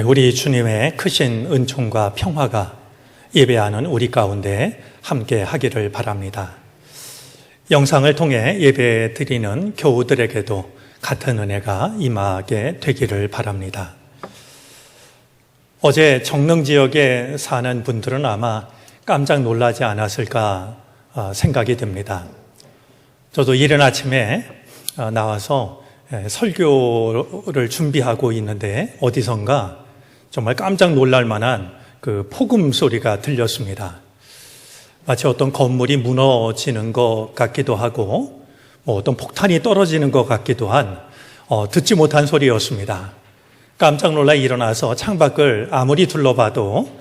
우리 주님의 크신 은총과 평화가 예배하는 우리 가운데 함께 하기를 바랍니다. 영상을 통해 예배 드리는 교우들에게도 같은 은혜가 임하게 되기를 바랍니다. 어제 정릉 지역에 사는 분들은 아마 깜짝 놀라지 않았을까 생각이 듭니다. 저도 이른 아침에 나와서 설교를 준비하고 있는데 어디선가 정말 깜짝 놀랄 만한 그 폭음 소리가 들렸습니다. 마치 어떤 건물이 무너지는 것 같기도 하고 어떤 폭탄이 떨어지는 것 같기도 한 듣지 못한 소리였습니다. 깜짝 놀라 일어나서 창밖을 아무리 둘러봐도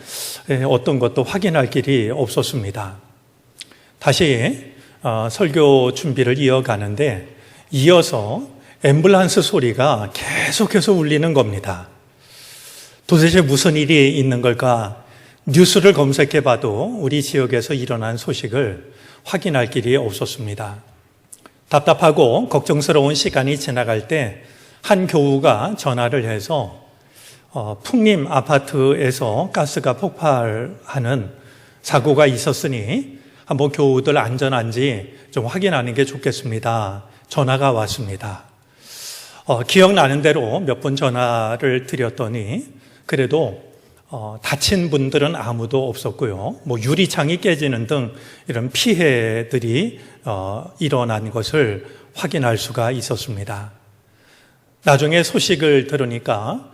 어떤 것도 확인할 길이 없었습니다. 다시 설교 준비를 이어가는데 이어서 앰뷸런스 소리가 계속해서 울리는 겁니다. 도대체 무슨 일이 있는 걸까? 뉴스를 검색해봐도 우리 지역에서 일어난 소식을 확인할 길이 없었습니다. 답답하고 걱정스러운 시간이 지나갈 때 한 교우가 전화를 해서 풍림 아파트에서 가스가 폭발하는 사고가 있었으니 한번 교우들 안전한지 좀 확인하는 게 좋겠습니다. 전화가 왔습니다. 기억나는 대로 몇 번 전화를 드렸더니 그래도 다친 분들은 아무도 없었고요. 유리창이 깨지는 등 이런 피해들이 일어난 것을 확인할 수가 있었습니다. 나중에 소식을 들으니까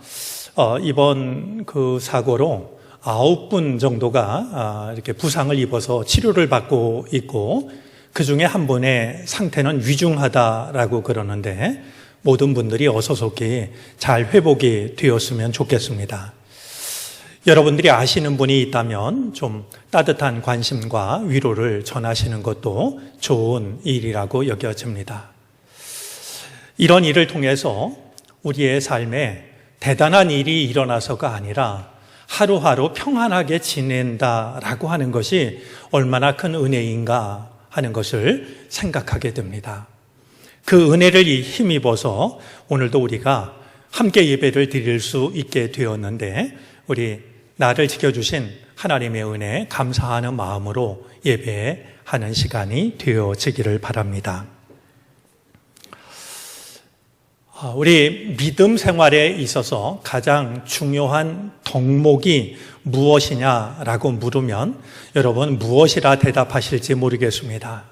이번 그 사고로 9분 정도가 이렇게 부상을 입어서 치료를 받고 있고 그중에 한 분의 상태는 위중하다라고 그러는데 모든 분들이 어서 속히 잘 회복이 되었으면 좋겠습니다. 여러분들이 아시는 분이 있다면 좀 따뜻한 관심과 위로를 전하시는 것도 좋은 일이라고 여겨집니다. 이런 일을 통해서 우리의 삶에 대단한 일이 일어나서가 아니라 하루하루 평안하게 지낸다라고 하는 것이 얼마나 큰 은혜인가 하는 것을 생각하게 됩니다. 그 은혜를 힘입어서 오늘도 우리가 함께 예배를 드릴 수 있게 되었는데 우리 나를 지켜주신 하나님의 은혜에 감사하는 마음으로 예배하는 시간이 되어지기를 바랍니다. 우리 믿음 생활에 있어서 가장 중요한 덕목이 무엇이냐라고 물으면 여러분 무엇이라 대답하실지 모르겠습니다.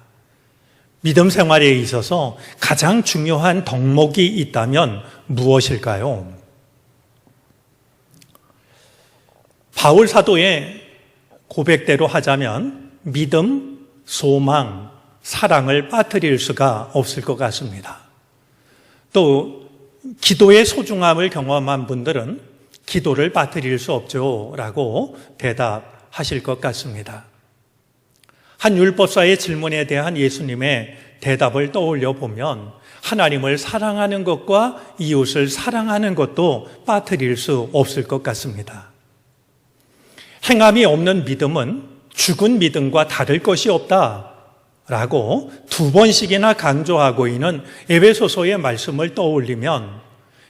믿음 생활에 있어서 가장 중요한 덕목이 있다면 무엇일까요? 바울 사도의 고백대로 하자면 믿음, 소망, 사랑을 빠뜨릴 수가 없을 것 같습니다. 또 기도의 소중함을 경험한 분들은 기도를 빠뜨릴 수 없죠 라고 대답하실 것 같습니다. 한 율법사의 질문에 대한 예수님의 대답을 떠올려 보면 하나님을 사랑하는 것과 이웃을 사랑하는 것도 빠뜨릴 수 없을 것 같습니다. 행함이 없는 믿음은 죽은 믿음과 다를 것이 없다라고 2번씩이나 강조하고 있는 에베소서의 말씀을 떠올리면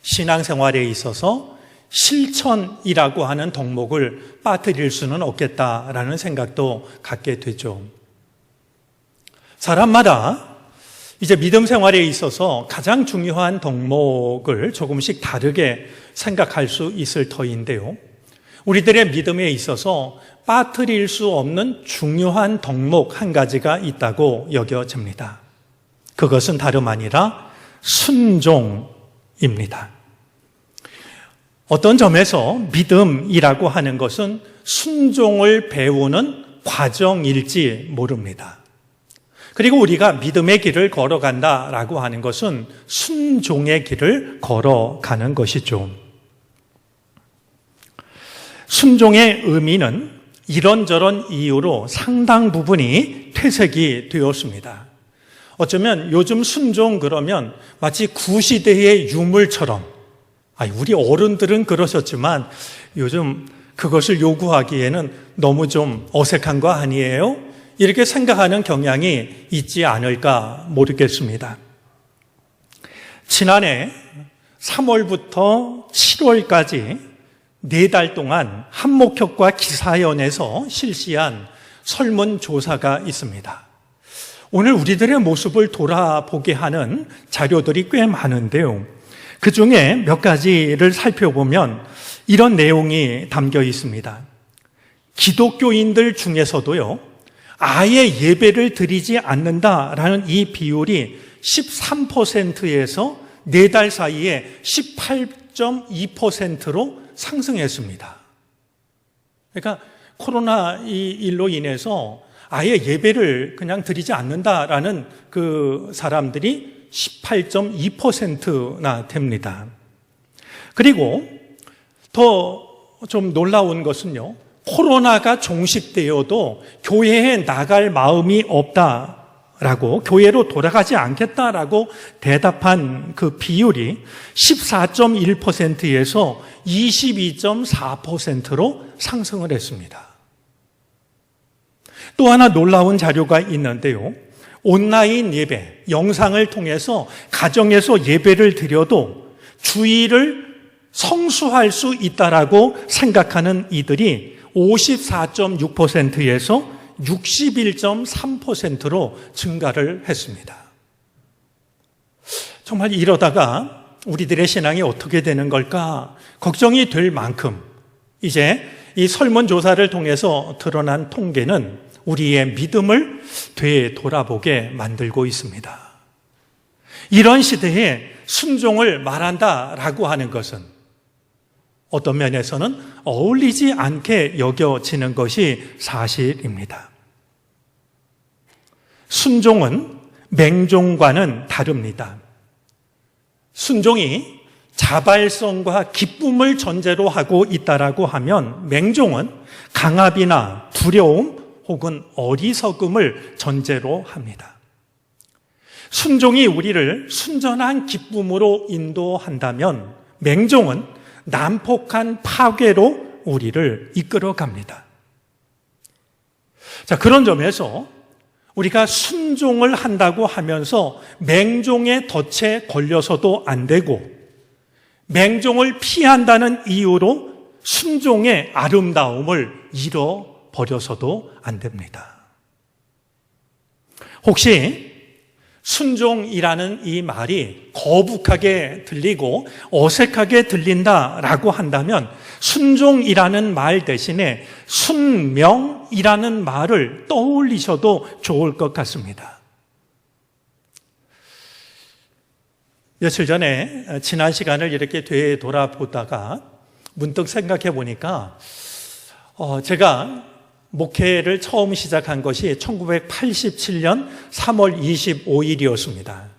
신앙생활에 있어서 실천이라고 하는 덕목을 빠뜨릴 수는 없겠다라는 생각도 갖게 되죠. 사람마다 이제 믿음 생활에 있어서 가장 중요한 덕목을 조금씩 다르게 생각할 수 있을 터인데요. 우리들의 믿음에 있어서 빠뜨릴 수 없는 중요한 덕목 한 가지가 있다고 여겨집니다. 그것은 다름 아니라 순종입니다. 어떤 점에서 믿음이라고 하는 것은 순종을 배우는 과정일지 모릅니다. 그리고 우리가 믿음의 길을 걸어간다라고 하는 것은 순종의 길을 걸어가는 것이죠. 순종의 의미는 이런저런 이유로 상당 부분이 퇴색이 되었습니다. 어쩌면 요즘 순종 그러면 마치 구시대의 유물처럼 우리 어른들은 그러셨지만 요즘 그것을 요구하기에는 너무 좀 어색한 거 아니에요? 이렇게 생각하는 경향이 있지 않을까 모르겠습니다. 지난해 3월부터 7월까지 4달 동안 한목혁과 기사연에서 실시한 설문조사가 있습니다. 오늘 우리들의 모습을 돌아보게 하는 자료들이 꽤 많은데요. 그 중에 몇 가지를 살펴보면 이런 내용이 담겨 있습니다. 기독교인들 중에서도요, 아예 예배를 드리지 않는다라는 이 비율이 13%에서 4달 사이에 18.2%로 상승했습니다. 그러니까 코로나1로 인해서 아예 예배를 그냥 드리지 않는다라는 그 사람들이 18.2%나 됩니다. 그리고 더 좀 놀라운 것은요, 코로나가 종식되어도 교회에 나갈 마음이 없다라고, 교회로 돌아가지 않겠다라고 대답한 그 비율이 14.1%에서 22.4%로 상승을 했습니다. 또 하나 놀라운 자료가 있는데요. 온라인 예배, 영상을 통해서 가정에서 예배를 드려도 주일을 성수할 수 있다라고 생각하는 이들이 54.6%에서 61.3%로 증가를 했습니다. 정말 이러다가 우리들의 신앙이 어떻게 되는 걸까 걱정이 될 만큼 이제 이 설문조사를 통해서 드러난 통계는 우리의 믿음을 되돌아보게 만들고 있습니다. 이런 시대에 순종을 말한다라고 하는 것은 어떤 면에서는 어울리지 않게 여겨지는 것이 사실입니다. 순종은 맹종과는 다릅니다. 순종이 자발성과 기쁨을 전제로 하고 있다라고 하면 맹종은 강압이나 두려움 혹은 어리석음을 전제로 합니다. 순종이 우리를 순전한 기쁨으로 인도한다면 맹종은 난폭한 파괴로 우리를 이끌어 갑니다. 자, 그런 점에서 우리가 순종을 한다고 하면서 맹종의 덫에 걸려서도 안 되고 맹종을 피한다는 이유로 순종의 아름다움을 잃어버려서도 안 됩니다. 혹시 순종이라는 이 말이 거북하게 들리고 어색하게 들린다라고 한다면 순종이라는 말 대신에 순명이라는 말을 떠올리셔도 좋을 것 같습니다. 며칠 전에 지난 시간을 이렇게 되돌아보다가 문득 생각해 보니까 제가 목회를 처음 시작한 것이 1987년 3월 25일이었습니다.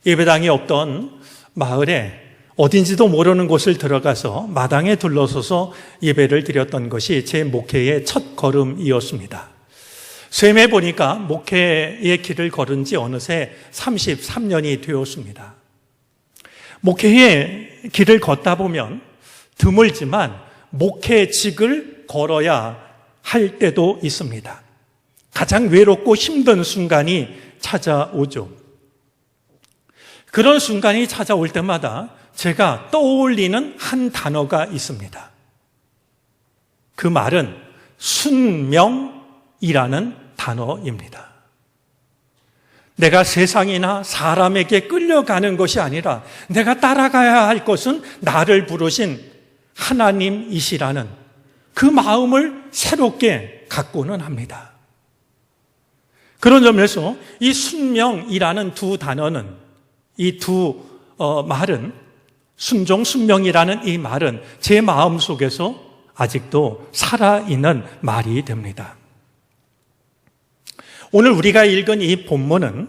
예배당이 없던 마을에 어딘지도 모르는 곳을 들어가서 마당에 둘러서서 예배를 드렸던 것이 제 목회의 첫 걸음이었습니다. 쇠매 보니까 목회의 길을 걸은 지 어느새 33년이 되었습니다. 목회의 길을 걷다 보면 드물지만 목회직을 걸어야 할 때도 있습니다. 가장 외롭고 힘든 순간이 찾아오죠. 그런 순간이 찾아올 때마다 제가 떠올리는 한 단어가 있습니다. 그 말은 순명이라는 단어입니다. 내가 세상이나 사람에게 끌려가는 것이 아니라 내가 따라가야 할 것은 나를 부르신 하나님이시라는 그 마음을 새롭게 갖고는 합니다. 그런 점에서 이 순명이라는 두 단어는, 이 두 말은, 순종, 순명이라는 이 말은 제 마음 속에서 아직도 살아있는 말이 됩니다. 오늘 우리가 읽은 이 본문은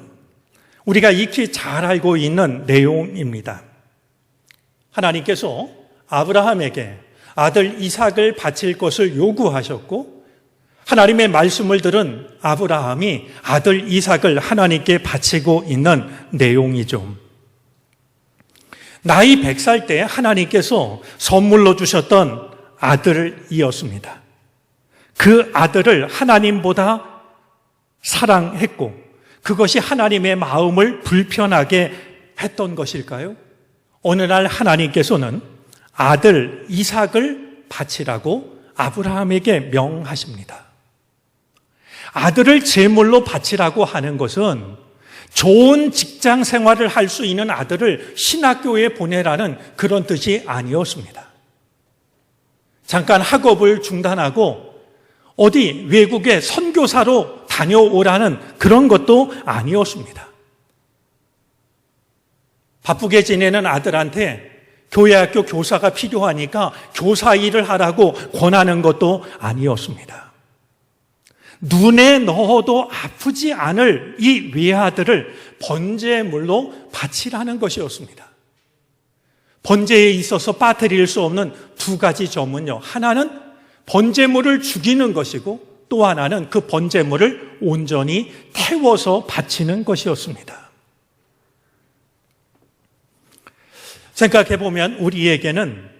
우리가 익히 잘 알고 있는 내용입니다. 하나님께서 아브라함에게 아들 이삭을 바칠 것을 요구하셨고 하나님의 말씀을 들은 아브라함이 아들 이삭을 하나님께 바치고 있는 내용이죠. 나이 100살 때 하나님께서 선물로 주셨던 아들이었습니다. 그 아들을 하나님보다 사랑했고 그것이 하나님의 마음을 불편하게 했던 것일까요? 어느 날 하나님께서는 아들 이삭을 바치라고 아브라함에게 명하십니다. 아들을 제물로 바치라고 하는 것은 좋은 직장 생활을 할 수 있는 아들을 신학교에 보내라는 그런 뜻이 아니었습니다. 잠깐 학업을 중단하고 어디 외국에 선교사로 다녀오라는 그런 것도 아니었습니다. 바쁘게 지내는 아들한테 교회학교 교사가 필요하니까 교사 일을 하라고 권하는 것도 아니었습니다. 눈에 넣어도 아프지 않을 이 외아들을 번제물로 바치라는 것이었습니다. 번제에 있어서 빠뜨릴 수 없는 두 가지 점은요. 하나는 번제물을 죽이는 것이고 또 하나는 그 번제물을 온전히 태워서 바치는 것이었습니다. 생각해보면 우리에게는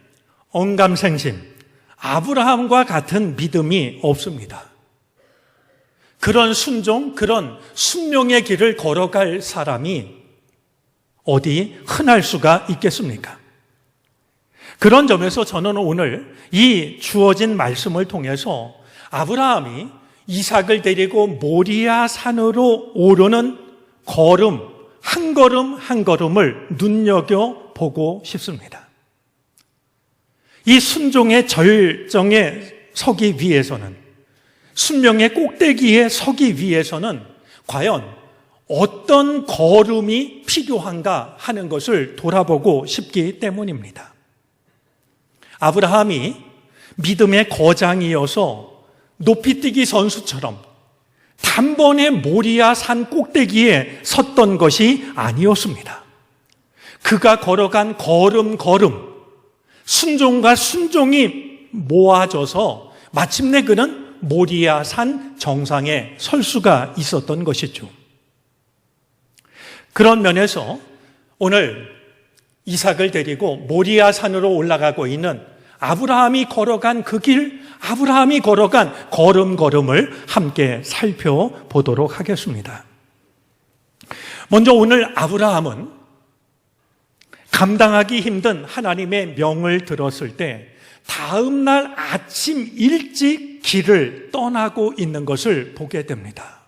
언감생심, 아브라함과 같은 믿음이 없습니다. 그런 순종, 그런 순명의 길을 걸어갈 사람이 어디 흔할 수가 있겠습니까? 그런 점에서 저는 오늘 이 주어진 말씀을 통해서 아브라함이 이삭을 데리고 모리아 산으로 오르는 걸음, 한 걸음 한 걸음을 눈여겨보고 싶습니다. 이 순종의 절정에 서기 위해서는, 순명의 꼭대기에 서기 위해서는 과연 어떤 걸음이 필요한가 하는 것을 돌아보고 싶기 때문입니다. 아브라함이 믿음의 거장이어서 높이뛰기 선수처럼 단번에 모리아 산 꼭대기에 섰던 것이 아니었습니다. 그가 걸어간 걸음, 순종과 순종이 모아져서 마침내 그는 모리아 산 정상에 설 수가 있었던 것이죠. 그런 면에서 오늘 이삭을 데리고 모리아 산으로 올라가고 있는 아브라함이 걸어간 그 길, 아브라함이 걸어간 걸음걸음을 함께 살펴보도록 하겠습니다. 먼저 오늘 아브라함은 감당하기 힘든 하나님의 명을 들었을 때 다음 날 아침 일찍 길을 떠나고 있는 것을 보게 됩니다.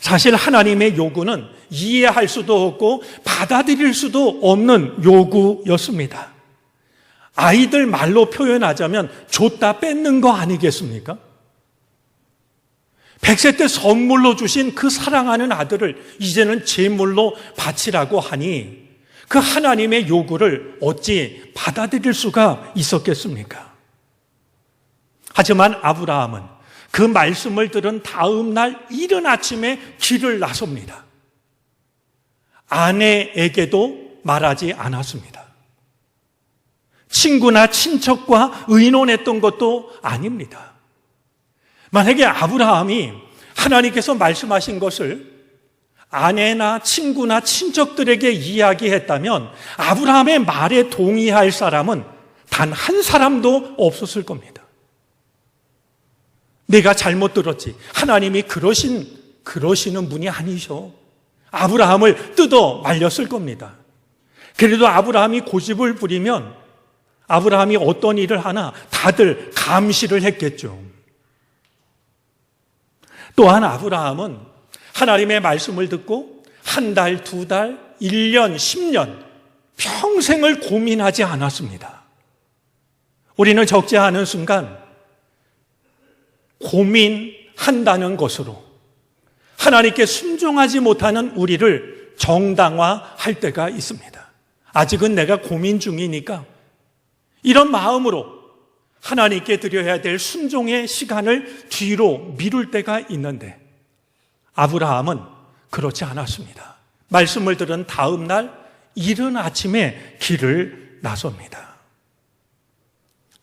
사실 하나님의 요구는 이해할 수도 없고 받아들일 수도 없는 요구였습니다. 아이들 말로 표현하자면 줬다 뺏는 거 아니겠습니까? 100세 때 선물로 주신 그 사랑하는 아들을 이제는 제물로 바치라고 하니 그 하나님의 요구를 어찌 받아들일 수가 있었겠습니까? 하지만 아브라함은 그 말씀을 들은 다음 날 이른 아침에 길을 나섭니다. 아내에게도 말하지 않았습니다. 친구나 친척과 의논했던 것도 아닙니다. 만약에 아브라함이 하나님께서 말씀하신 것을 아내나 친구나 친척들에게 이야기했다면 아브라함의 말에 동의할 사람은 단 한 사람도 없었을 겁니다. 내가 잘못 들었지. 하나님이 그러시는 분이 아니셔. 아브라함을 뜯어 말렸을 겁니다. 그래도 아브라함이 고집을 부리면 아브라함이 어떤 일을 하나 다들 감시를 했겠죠. 또한 아브라함은 하나님의 말씀을 듣고 한 달, 두 달, 1년, 10년 평생을 고민하지 않았습니다. 우리는 적지 않은 순간 고민한다는 것으로 하나님께 순종하지 못하는 우리를 정당화할 때가 있습니다. 아직은 내가 고민 중이니까 이런 마음으로 하나님께 드려야 될 순종의 시간을 뒤로 미룰 때가 있는데 아브라함은 그렇지 않았습니다. 말씀을 들은 다음 날 이른 아침에 길을 나섭니다.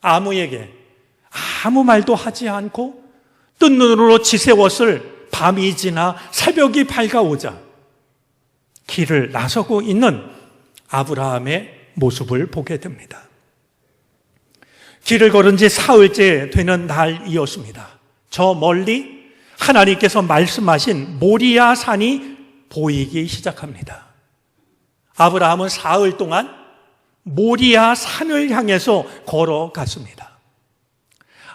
아무에게 아무 말도 하지 않고 뜬 눈으로 지새웠을 밤이 지나 새벽이 밝아오자 길을 나서고 있는 아브라함의 모습을 보게 됩니다. 길을 걸은 지 사흘째 되는 날이었습니다. 저 멀리 하나님께서 말씀하신 모리아 산이 보이기 시작합니다. 아브라함은 사흘 동안 모리아 산을 향해서 걸어갔습니다.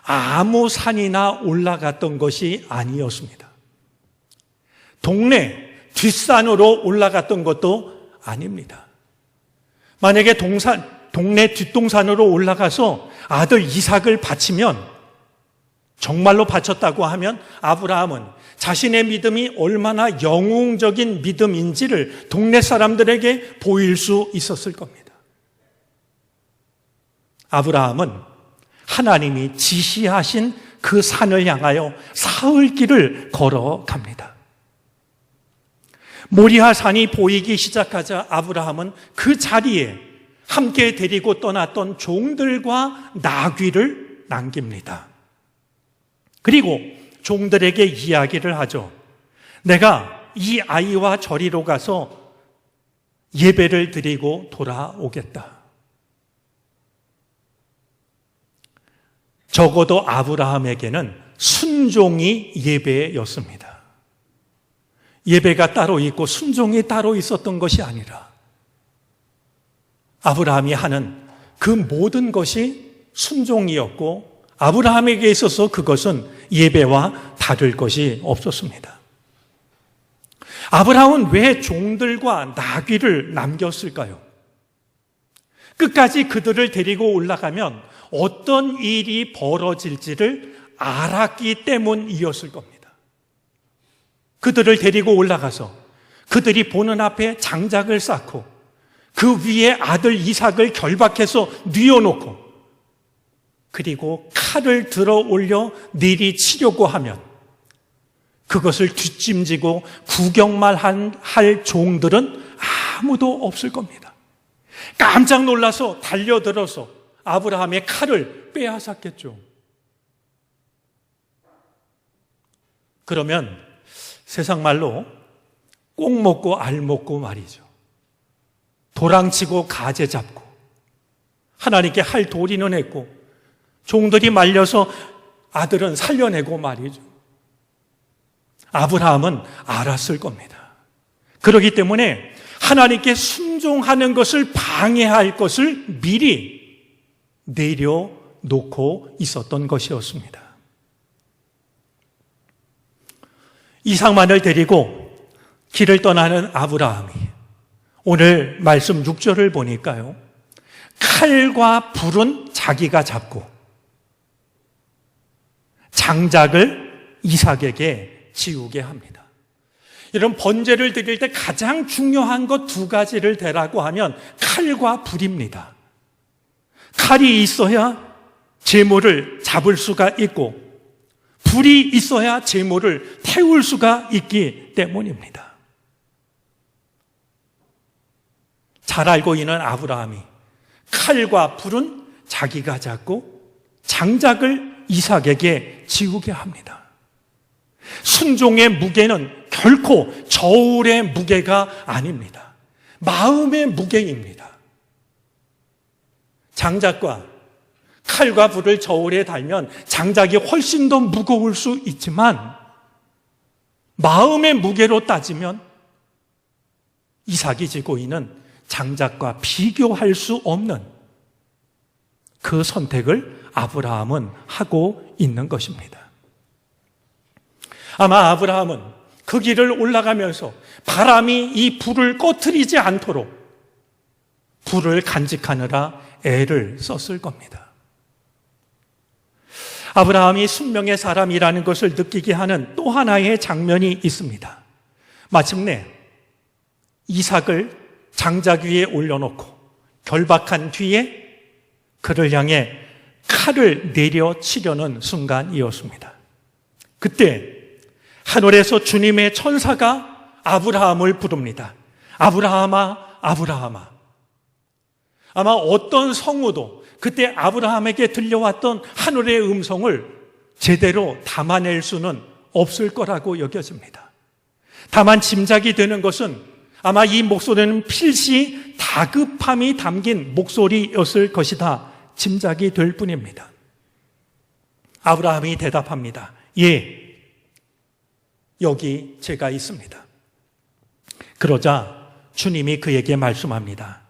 아무 산이나 올라갔던 것이 아니었습니다. 동네 뒷산으로 올라갔던 것도 아닙니다. 만약에 동네 뒷동산으로 올라가서 아들 이삭을 바치면, 정말로 바쳤다고 하면 아브라함은 자신의 믿음이 얼마나 영웅적인 믿음인지를 동네 사람들에게 보일 수 있었을 겁니다. 아브라함은 하나님이 지시하신 그 산을 향하여 사흘 길을 걸어갑니다. 모리아 산이 보이기 시작하자 아브라함은 그 자리에 함께 데리고 떠났던 종들과 나귀를 남깁니다. 그리고 종들에게 이야기를 하죠. 내가 이 아이와 저리로 가서 예배를 드리고 돌아오겠다. 적어도 아브라함에게는 순종이 예배였습니다. 예배가 따로 있고 순종이 따로 있었던 것이 아니라 아브라함이 하는 그 모든 것이 순종이었고, 아브라함에게 있어서 그것은 예배와 다를 것이 없었습니다. 아브라함은 왜 종들과 나귀를 남겼을까요? 끝까지 그들을 데리고 올라가면 어떤 일이 벌어질지를 알았기 때문이었을 겁니다. 그들을 데리고 올라가서 그들이 보는 앞에 장작을 쌓고 그 위에 아들 이삭을 결박해서 뉘어놓고 그리고 칼을 들어 올려 내리치려고 하면 그것을 뒷짐지고 구경만 할 종들은 아무도 없을 겁니다. 깜짝 놀라서 달려들어서 아브라함의 칼을 빼앗았겠죠. 그러면 세상 말로 꼭 먹고 알 먹고 말이죠. 도랑치고 가재 잡고 하나님께 할 도리는 했고 종들이 말려서 아들은 살려내고 말이죠. 아브라함은 알았을 겁니다. 그렇기 때문에 하나님께 순종하는 것을 방해할 것을 미리 내려놓고 있었던 것이었습니다. 이삭만을 데리고 길을 떠나는 아브라함이 오늘 말씀 6절을 보니까요, 칼과 불은 자기가 잡고 장작을 이삭에게 지우게 합니다. 이런 번제를 드릴 때 가장 중요한 것 두 가지를 대라고 하면 칼과 불입니다. 칼이 있어야 제물을 잡을 수가 있고 불이 있어야 제물을 태울 수가 있기 때문입니다. 잘 알고 있는 아브라함이 칼과 불은 자기가 잡고 장작을 이삭에게 지우게 합니다. 순종의 무게는 결코 저울의 무게가 아닙니다. 마음의 무게입니다. 장작과 칼과 불을 저울에 달면 장작이 훨씬 더 무거울 수 있지만 마음의 무게로 따지면 이삭이 지고 있는 장작과 비교할 수 없는 그 선택을 아브라함은 하고 있는 것입니다. 아마 아브라함은 그 길을 올라가면서 바람이 이 불을 꺼트리지 않도록 불을 간직하느라 애를 썼을 겁니다. 아브라함이 순명의 사람이라는 것을 느끼게 하는 또 하나의 장면이 있습니다. 마침내 이삭을 장작 위에 올려놓고 결박한 뒤에 그를 향해 칼을 내려치려는 순간이었습니다. 그때 하늘에서 주님의 천사가 아브라함을 부릅니다. 아브라함아, 아브라함아. 아마 어떤 성우도 그때 아브라함에게 들려왔던 하늘의 음성을 제대로 담아낼 수는 없을 거라고 여겨집니다. 다만 짐작이 되는 것은 아마 이 목소리는 필시 다급함이 담긴 목소리였을 것이다 짐작이 될 뿐입니다. 아브라함이 대답합니다. 예, 여기 제가 있습니다. 그러자 주님이 그에게 말씀합니다.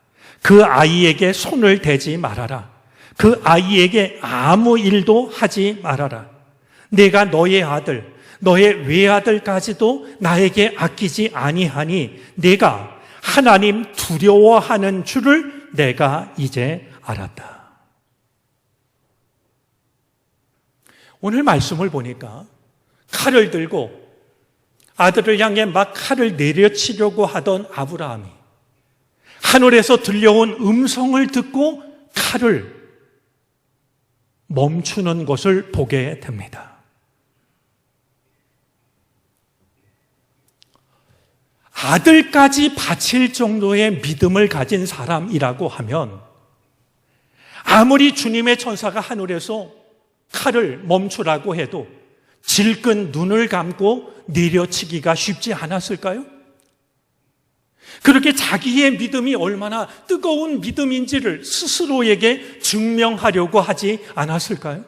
그 아이에게 손을 대지 말아라. 그 아이에게 아무 일도 하지 말아라. 내가 너의 아들, 너의 외아들까지도 나에게 아끼지 아니하니 내가 하나님 두려워하는 줄을 내가 이제 알았다. 오늘 말씀을 보니까 칼을 들고 아들을 향해 막 칼을 내려치려고 하던 아브라함이 하늘에서 들려온 음성을 듣고 칼을 멈추는 것을 보게 됩니다. 아들까지 바칠 정도의 믿음을 가진 사람이라고 하면 아무리 주님의 천사가 하늘에서 칼을 멈추라고 해도 질끈 눈을 감고 내려치기가 쉽지 않았을까요? 그렇게 자기의 믿음이 얼마나 뜨거운 믿음인지를 스스로에게 증명하려고 하지 않았을까요?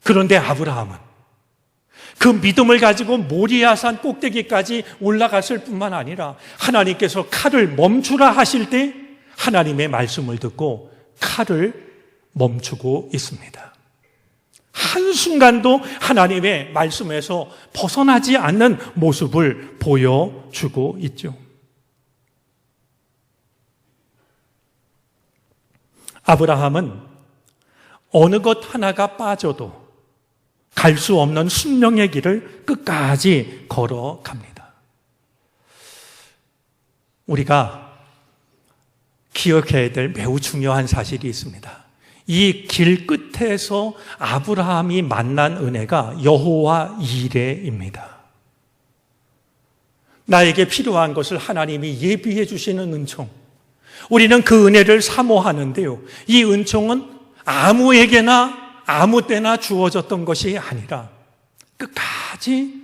그런데 아브라함은 그 믿음을 가지고 모리아산 꼭대기까지 올라갔을 뿐만 아니라 하나님께서 칼을 멈추라 하실 때 하나님의 말씀을 듣고 칼을 멈추고 있습니다. 한순간도 하나님의 말씀에서 벗어나지 않는 모습을 보여주고 있죠. 아브라함은 어느 것 하나가 빠져도 갈 수 없는 순명의 길을 끝까지 걸어갑니다. 우리가 기억해야 될 매우 중요한 사실이 있습니다. 이 길 끝에서 아브라함이 만난 은혜가 여호와 이레입니다. 나에게 필요한 것을 하나님이 예비해 주시는 은총. 우리는 그 은혜를 사모하는데요. 이 은총은 아무에게나 아무 때나 주어졌던 것이 아니라 끝까지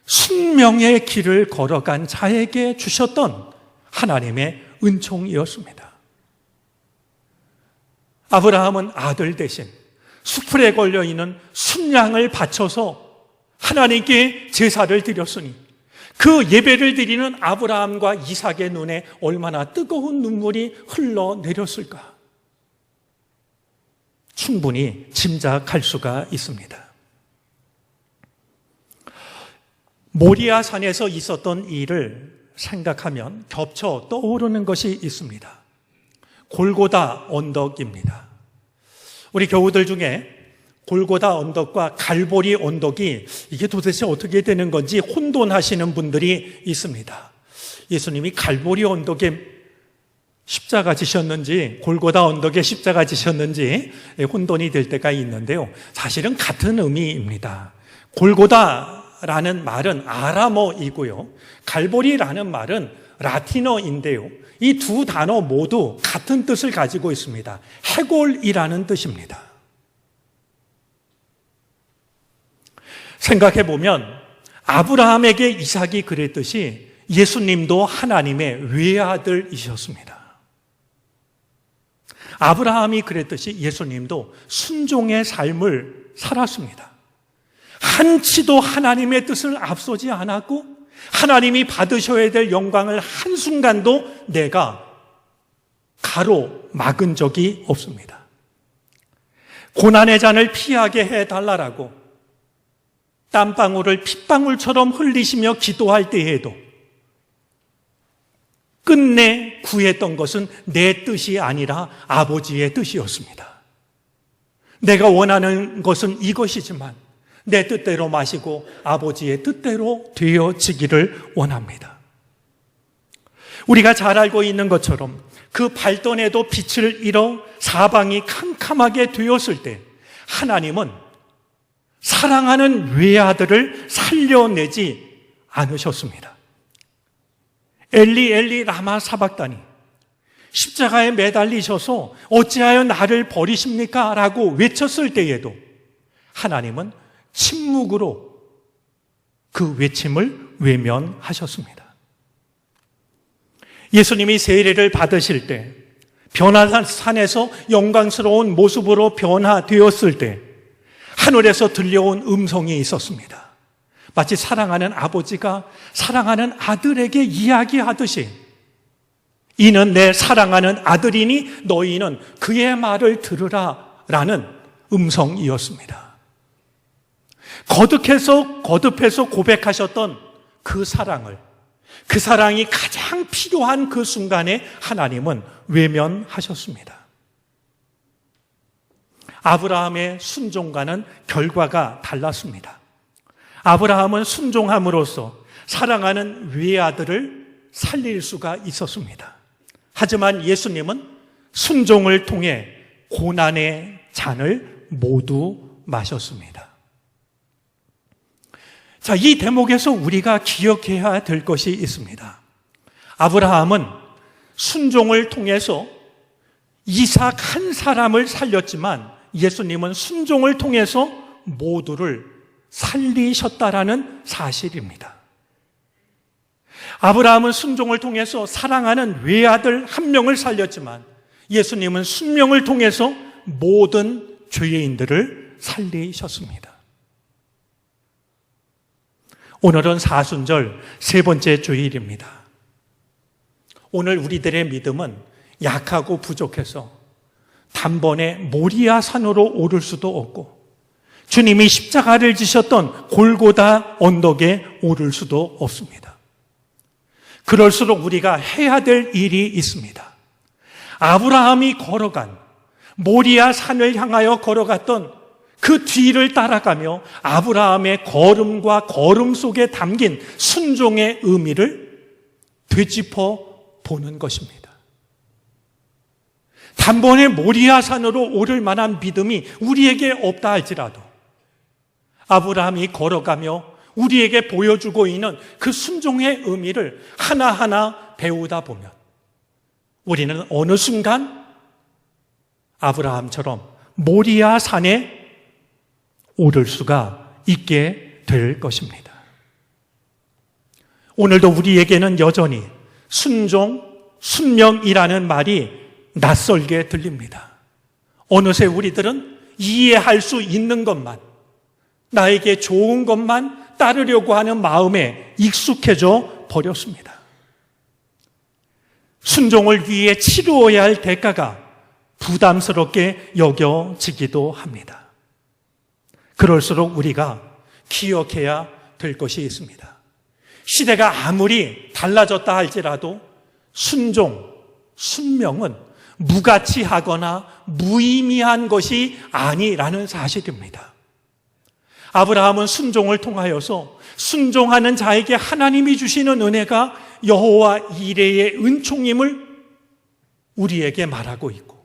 순명의 길을 걸어간 자에게 주셨던 하나님의 은총이었습니다. 아브라함은 아들 대신 수풀에 걸려있는 순양을 바쳐서 하나님께 제사를 드렸으니 그 예배를 드리는 아브라함과 이삭의 눈에 얼마나 뜨거운 눈물이 흘러내렸을까? 충분히 짐작할 수가 있습니다. 모리아 산에서 있었던 일을 생각하면 겹쳐 떠오르는 것이 있습니다. 골고다 언덕입니다. 우리 교우들 중에 골고다 언덕과 갈보리 언덕이 이게 도대체 어떻게 되는 건지 혼돈하시는 분들이 있습니다. 예수님이 갈보리 언덕에 십자가 지셨는지 골고다 언덕에 십자가 지셨는지 혼돈이 될 때가 있는데요. 사실은 같은 의미입니다. 골고다라는 말은 아람어이고요. 갈보리라는 말은 라틴어인데요. 이 두 단어 모두 같은 뜻을 가지고 있습니다. 해골이라는 뜻입니다. 생각해 보면 아브라함에게 이삭이 그랬듯이 예수님도 하나님의 외아들이셨습니다. 아브라함이 그랬듯이 예수님도 순종의 삶을 살았습니다. 한치도 하나님의 뜻을 앞서지 않았고 하나님이 받으셔야 될 영광을 한순간도 내가 가로막은 적이 없습니다. 고난의 잔을 피하게 해달라고 땀방울을 핏방울처럼 흘리시며 기도할 때에도 끝내 구했던 것은 내 뜻이 아니라 아버지의 뜻이었습니다. 내가 원하는 것은 이것이지만 내 뜻대로 마시고 아버지의 뜻대로 되어지기를 원합니다. 우리가 잘 알고 있는 것처럼 그 발던에도 빛을 잃어 사방이 캄캄하게 되었을 때 하나님은 사랑하는 외아들을 살려내지 않으셨습니다. 엘리 엘리 라마 사박다니, 십자가에 매달리셔서 어찌하여 나를 버리십니까? 라고 외쳤을 때에도 하나님은 침묵으로 그 외침을 외면하셨습니다. 예수님이 세례를 받으실 때 변화산에서 영광스러운 모습으로 변화되었을 때 하늘에서 들려온 음성이 있었습니다. 마치 사랑하는 아버지가 사랑하는 아들에게 이야기하듯이 이는 내 사랑하는 아들이니 너희는 그의 말을 들으라 라는 음성이었습니다. 거듭해서 고백하셨던 그 사랑을, 그 사랑이 가장 필요한 그 순간에 하나님은 외면하셨습니다. 아브라함의 순종과는 결과가 달랐습니다. 아브라함은 순종함으로써 사랑하는 외아들을 살릴 수가 있었습니다. 하지만 예수님은 순종을 통해 고난의 잔을 모두 마셨습니다. 자, 이 대목에서 우리가 기억해야 될 것이 있습니다. 아브라함은 순종을 통해서 이삭 한 사람을 살렸지만 예수님은 순종을 통해서 모두를 살리셨다라는 사실입니다. 아브라함은 순종을 통해서 사랑하는 외아들 한 명을 살렸지만 예수님은 순명을 통해서 모든 죄인들을 살리셨습니다. 오늘은 사순절 세 번째 주일입니다. 오늘 우리들의 믿음은 약하고 부족해서 단번에 모리아 산으로 오를 수도 없고 주님이 십자가를 지셨던 골고다 언덕에 오를 수도 없습니다. 그럴수록 우리가 해야 될 일이 있습니다. 아브라함이 걸어간 모리아 산을 향하여 걸어갔던 그 뒤를 따라가며 아브라함의 걸음과 걸음 속에 담긴 순종의 의미를 되짚어 보는 것입니다. 단번에 모리아 산으로 오를 만한 믿음이 우리에게 없다 할지라도 아브라함이 걸어가며 우리에게 보여주고 있는 그 순종의 의미를 하나하나 배우다 보면 우리는 어느 순간 아브라함처럼 모리아 산에 오를 수가 있게 될 것입니다. 오늘도 우리에게는 여전히 순종, 순명이라는 말이 낯설게 들립니다. 어느새 우리들은 이해할 수 있는 것만, 나에게 좋은 것만 따르려고 하는 마음에 익숙해져 버렸습니다. 순종을 위해 치루어야 할 대가가 부담스럽게 여겨지기도 합니다. 그럴수록 우리가 기억해야 될 것이 있습니다. 시대가 아무리 달라졌다 할지라도 순종, 순명은 무가치하거나 무의미한 것이 아니라는 사실입니다. 아브라함은 순종을 통하여서 순종하는 자에게 하나님이 주시는 은혜가 여호와 이레의 은총임을 우리에게 말하고 있고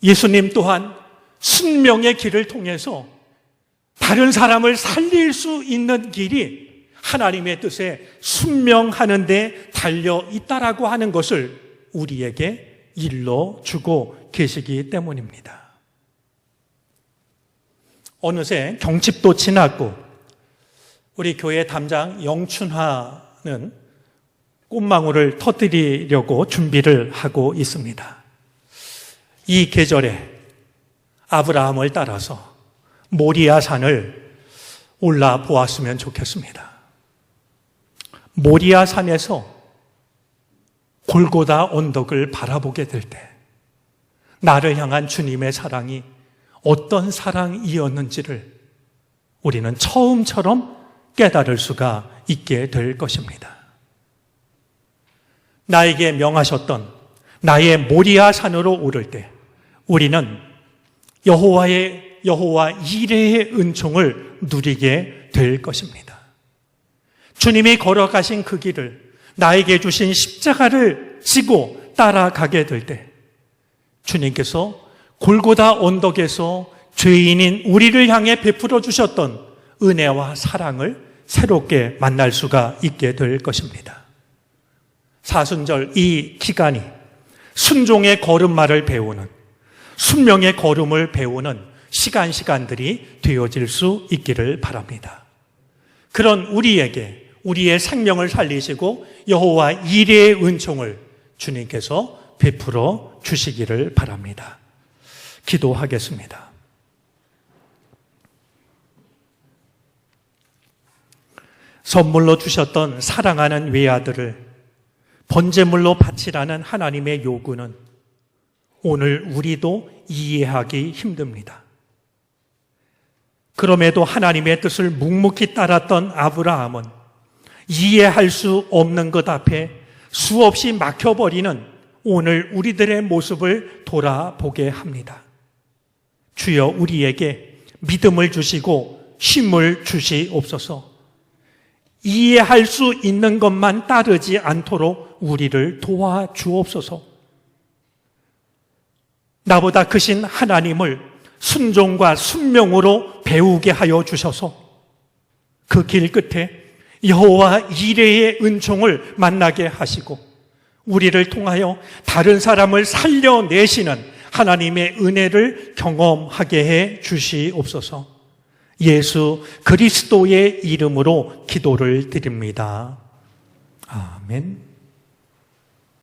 예수님 또한 순명의 길을 통해서 다른 사람을 살릴 수 있는 길이 하나님의 뜻에 순명하는 데 달려 있다라고 하는 것을 우리에게 일러주고 계시기 때문입니다. 어느새 경칩도 지났고 우리 교회 담장 영춘하는 꽃망울을 터뜨리려고 준비를 하고 있습니다. 이 계절에 아브라함을 따라서 모리아 산을 올라 보았으면 좋겠습니다. 모리아 산에서 골고다 언덕을 바라보게 될 때 나를 향한 주님의 사랑이 어떤 사랑이었는지를 우리는 처음처럼 깨달을 수가 있게 될 것입니다. 나에게 명하셨던 나의 모리아 산으로 오를 때 우리는 여호와 이레의 은총을 누리게 될 것입니다. 주님이 걸어가신 그 길을 나에게 주신 십자가를 지고 따라가게 될 때 주님께서 골고다 언덕에서 죄인인 우리를 향해 베풀어 주셨던 은혜와 사랑을 새롭게 만날 수가 있게 될 것입니다. 사순절 이 기간이 순종의 걸음마를 배우는 순명의 걸음을 배우는 시간들이 되어질 수 있기를 바랍니다. 그런 우리에게 우리의 생명을 살리시고 여호와 이레의 은총을 주님께서 베풀어 주시기를 바랍니다. 기도하겠습니다. 선물로 주셨던 사랑하는 외아들을 번제물로 바치라는 하나님의 요구는 오늘 우리도 이해하기 힘듭니다. 그럼에도 하나님의 뜻을 묵묵히 따랐던 아브라함은 이해할 수 없는 것 앞에 수없이 막혀버리는 오늘 우리들의 모습을 돌아보게 합니다. 주여 우리에게 믿음을 주시고 힘을 주시옵소서. 이해할 수 있는 것만 따르지 않도록 우리를 도와주옵소서. 나보다 크신 하나님을 순종과 순명으로 배우게 하여 주셔서 그 길 끝에 여호와 이레의 은총을 만나게 하시고 우리를 통하여 다른 사람을 살려내시는 하나님의 은혜를 경험하게 해 주시옵소서. 예수 그리스도의 이름으로 기도를 드립니다. 아멘.